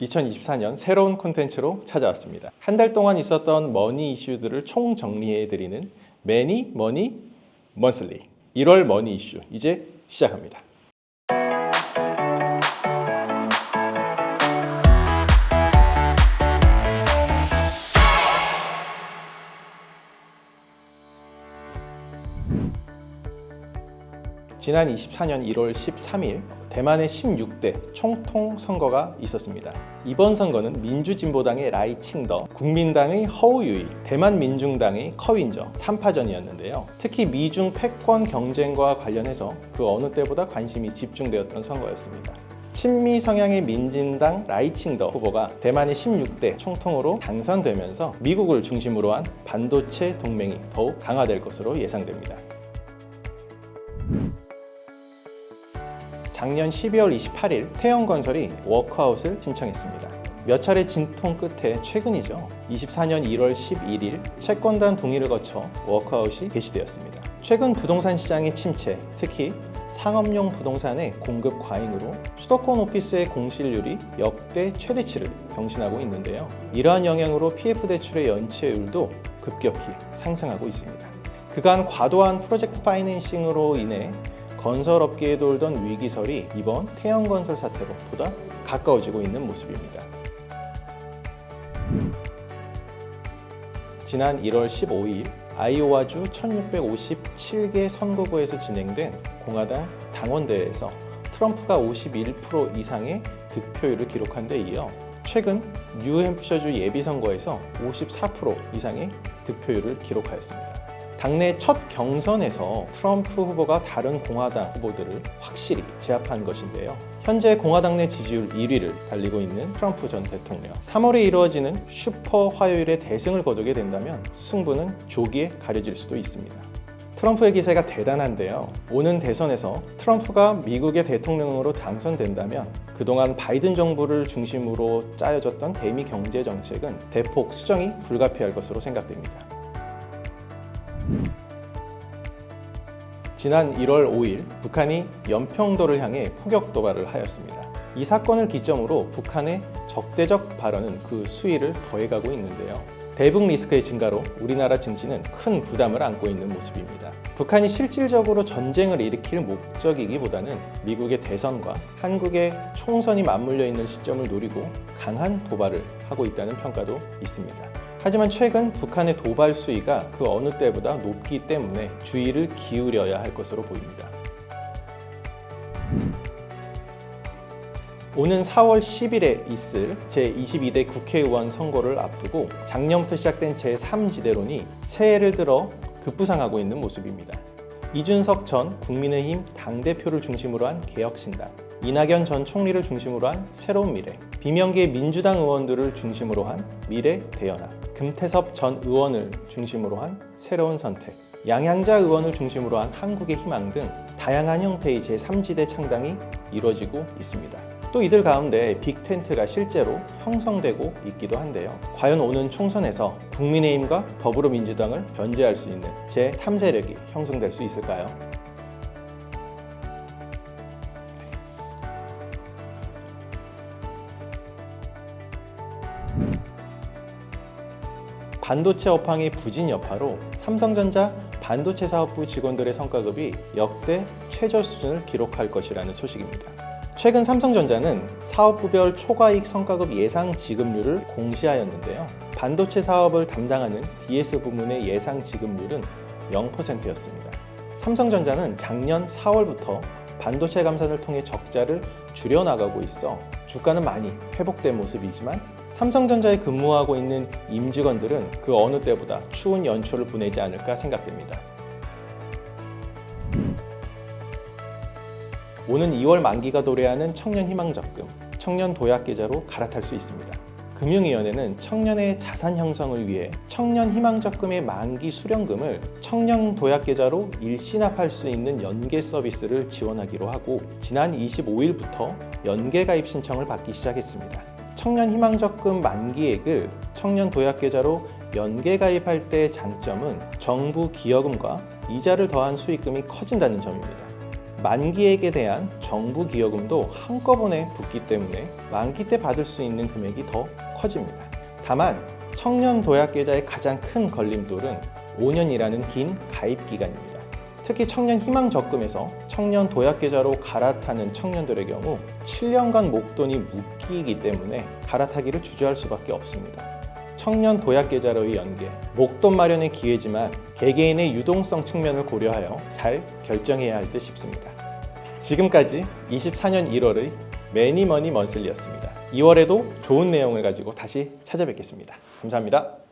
2024년 새로운 콘텐츠로 찾아왔습니다. 한 달 동안 있었던 머니 이슈들을 총정리해드리는 매니 머니 먼슬리 1월 머니 이슈 이제 시작합니다. 지난 24년 1월 13일 대만의 16대 총통 선거가 있었습니다. 이번 선거는 민주진보당의 라이칭더, 국민당의 허우유이, 대만민중당의 커윈저 3파전이었는데요. 특히 미중 패권 경쟁과 관련해서 그 어느 때보다 관심이 집중되었던 선거였습니다. 친미 성향의 민진당 라이칭더 후보가 대만의 16대 총통으로 당선되면서 미국을 중심으로 한 반도체 동맹이 더욱 강화될 것으로 예상됩니다. 작년 12월 28일 태영건설이 워크아웃을 신청했습니다. 몇 차례 진통 끝에 최근이죠. 24년 1월 11일 채권단 동의를 거쳐 워크아웃이 개시되었습니다. 최근 부동산 시장의 침체, 특히 상업용 부동산의 공급 과잉으로 수도권 오피스의 공실률이 역대 최대치를 경신하고 있는데요. 이러한 영향으로 PF 대출의 연체율도 급격히 상승하고 있습니다. 그간 과도한 프로젝트 파이낸싱으로 인해 건설업계에 돌던 위기설이 이번 태영건설 사태로 보다 가까워지고 있는 모습입니다. 지난 1월 15일 아이오와주 1657개 선거구에서 진행된 공화당 당원대회에서 트럼프가 51% 이상의 득표율을 기록한 데 이어 최근 뉴햄프셔주 예비선거에서 54% 이상의 득표율을 기록하였습니다. 당내 첫 경선에서 트럼프 후보가 다른 공화당 후보들을 확실히 제압한 것인데요. 현재 공화당 내 지지율 1위를 달리고 있는 트럼프 전 대통령. 3월에 이루어지는 슈퍼 화요일에 대승을 거두게 된다면 승부는 조기에 가려질 수도 있습니다. 트럼프의 기세가 대단한데요. 오는 대선에서 트럼프가 미국의 대통령으로 당선된다면 그동안 바이든 정부를 중심으로 짜여졌던 대미 경제 정책은 대폭 수정이 불가피할 것으로 생각됩니다. 지난 1월 5일 북한이 연평도를 향해 포격 도발을 하였습니다. 이 사건을 기점으로 북한의 적대적 발언은 그 수위를 더해가고 있는데요. 대북 리스크의 증가로 우리나라 증시는 큰 부담을 안고 있는 모습입니다. 북한이 실질적으로 전쟁을 일으킬 목적이기보다는 미국의 대선과 한국의 총선이 맞물려 있는 시점을 노리고 강한 도발을 하고 있다는 평가도 있습니다. 하지만 최근 북한의 도발 수위가 그 어느 때보다 높기 때문에 주의를 기울여야 할 것으로 보입니다. 오는 4월 10일에 있을 제22대 국회의원 선거를 앞두고 작년부터 시작된 제3지대론이 새해를 들어 급부상하고 있는 모습입니다. 이준석 전 국민의힘 당대표를 중심으로 한 개혁신당, 이낙연 전 총리를 중심으로 한 새로운 미래, 비명계 민주당 의원들을 중심으로 한 미래대연합, 금태섭 전 의원을 중심으로 한 새로운 선택, 양향자 의원을 중심으로 한 한국의 희망 등 다양한 형태의 제3지대 창당이 이루어지고 있습니다. 또 이들 가운데 빅텐트가 실제로 형성되고 있기도 한데요. 과연 오는 총선에서 국민의힘과 더불어민주당을 견제할 수 있는 제3세력이 형성될 수 있을까요? 반도체 업황의 부진 여파로 삼성전자 반도체 사업부 직원들의 성과급이 역대 최저 수준을 기록할 것이라는 소식입니다. 최근 삼성전자는 사업부별 초과이익 성과급 예상 지급률을 공시하였는데요. 반도체 사업을 담당하는 DS 부문의 예상 지급률은 0%였습니다. 삼성전자는 작년 4월부터 반도체 감산을 통해 적자를 줄여나가고 있어 주가는 많이 회복된 모습이지만 삼성전자에 근무하고 있는 임직원들은 그 어느 때보다 추운 연초를 보내지 않을까 생각됩니다. 오는 2월 만기가 도래하는 청년희망적금, 청년도약계좌로 갈아탈 수 있습니다. 금융위원회는 청년의 자산 형성을 위해 청년희망적금의 만기 수령금을 청년도약계좌로 일시납할 수 있는 연계 서비스를 지원하기로 하고 지난 25일부터 연계 가입 신청을 받기 시작했습니다. 청년희망적금 만기액을 청년도약계좌로 연계 가입할 때의 장점은 정부 기여금과 이자를 더한 수익금이 커진다는 점입니다. 만기액에 대한 정부 기여금도 한꺼번에 붙기 때문에 만기 때 받을 수 있는 금액이 더 커집니다. 다만 청년 도약 계좌의 가장 큰 걸림돌은 5년이라는 긴 가입 기간입니다. 특히 청년 희망 적금에서 청년 도약 계좌로 갈아타는 청년들의 경우 7년간 목돈이 묶이기 때문에 갈아타기를 주저할 수밖에 없습니다. 청년 도약 계좌로의 연계, 목돈 마련의 기회지만 개개인의 유동성 측면을 고려하여 잘 결정해야 할 듯 싶습니다. 지금까지 24년 1월의 매니머니 먼슬리였습니다. 2월에도 좋은 내용을 가지고 다시 찾아뵙겠습니다. 감사합니다.